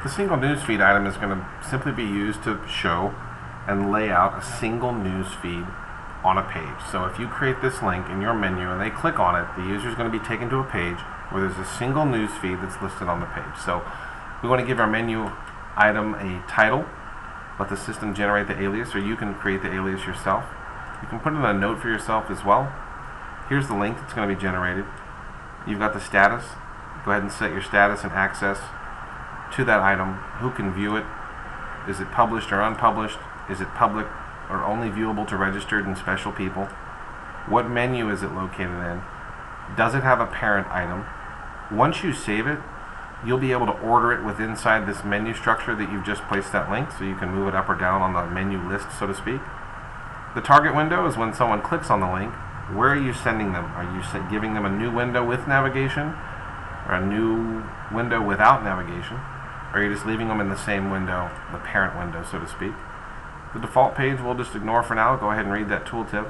The single newsfeed item is going to simply be used to show and lay out a single newsfeed on a page. So if you create this link in your menu and they click on it, the user is going to be taken to a page where there's a single newsfeed that's listed on the page. So we want to give our menu item a title, let the system generate the alias, or you can create the alias yourself. You can put in a note for yourself as well. Here's the link that's going to be generated. You've got the status. Go ahead and set your status and access to that item. Who can view it? Is it published or unpublished? Is it public or only viewable to registered and special people? What menu is it located in? Does it have a parent item? Once you save it, you'll be able to order it with inside this menu structure that you've just placed that link, so you can move it up or down on the menu list, so to speak. The target window is when someone clicks on the link. Where are you sending them? Are you giving them a new window with navigation, or a new window without navigation? Or are you just leaving them in the same window, the parent window, so to speak? The default page we'll just ignore for now. Go ahead and read that tooltip.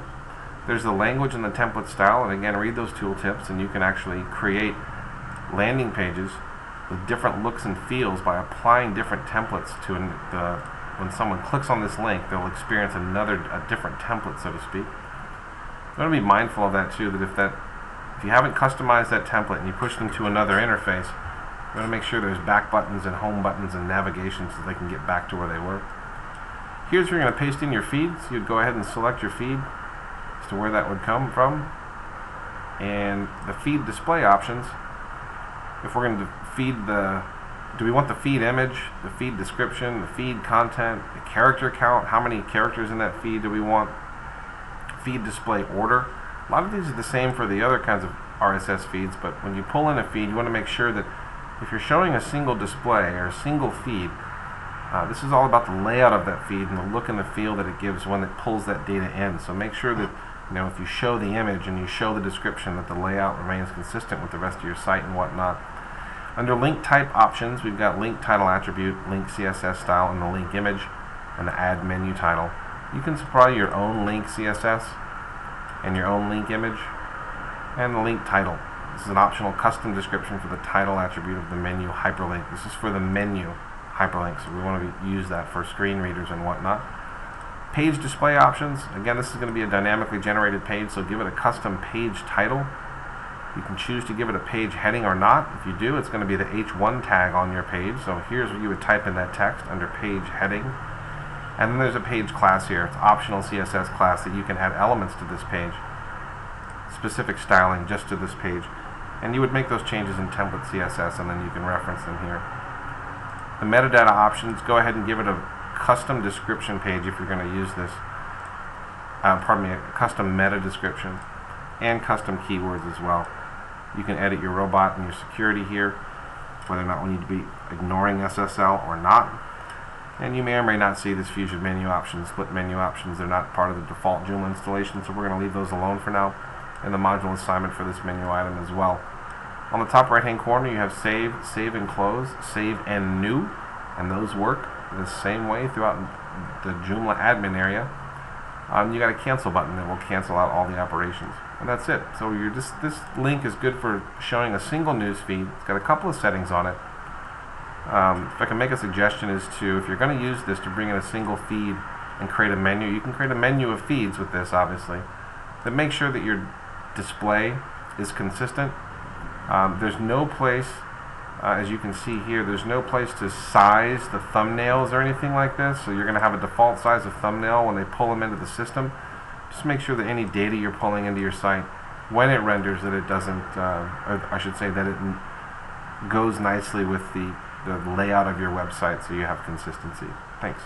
There's the language and the template style, and again, read those tooltips, and you can actually create landing pages with different looks and feels by applying different templates to when someone clicks on this link, they'll experience a different template, so to speak. You want to be mindful of that too, that if you haven't customized that template and you push them to another interface, you want to make sure there's back buttons and home buttons and navigation so they can get back to where they were. Here's where you're going to paste in your feed. So you'd go ahead and select your feed as to where that would come from. And the feed display options, if we're going to feed do we want the feed image, the feed description, the feed content, the character count, how many characters in that feed do we want, feed display order. A lot of these are the same for the other kinds of RSS feeds, but when you pull in a feed, you want to make sure that if you're showing a single display or a single feed, this is all about the layout of that feed and the look and the feel that it gives when it pulls that data in. So make sure that, if you show the image and you show the description, that the layout remains consistent with the rest of your site and whatnot. Under link type options, we've got link title attribute, link CSS style, and the link image, and the add menu title. You can supply your own link CSS and your own link image and the link title. This is an optional custom description for the title attribute of the menu hyperlink. This is for the menu hyperlink, so we want to use that for screen readers and whatnot. Page display options. Again, this is going to be a dynamically generated page, so give it a custom page title. You can choose to give it a page heading or not. If you do, it's going to be the H1 tag on your page. So here's where you would type in that text under page heading. And then there's a page class here. It's optional CSS class that you can add elements to this page, specific styling just to this page. And you would make those changes in template CSS, and then you can reference them here. The metadata options, go ahead and give it a custom description page if you're going to use this. A custom meta description and custom keywords as well. You can edit your robot and your security here, whether or not we need to be ignoring SSL or not. And you may or may not see this fusion menu option, split menu options. They're not part of the default Joomla installation, so we're going to leave those alone for now. And the module assignment for this menu item as well. On the top right hand corner you have save, save and close, save and new, and those work the same way throughout the Joomla admin area. You got a cancel button that will cancel out all the operations. And that's it. So this link is good for showing a single news feed. It's got a couple of settings on it. If I can make a suggestion, is if you're going to use this to bring in a single feed and create a menu, you can create a menu of feeds with this, obviously. But make sure that your display is consistent. There's no place, as you can see here, there's no place to size the thumbnails or anything like this. So you're going to have a default size of thumbnail when they pull them into the system. Just make sure that any data you're pulling into your site, when it renders, that it doesn't, or I should say that it goes nicely with the layout of your website, so you have consistency. Thanks.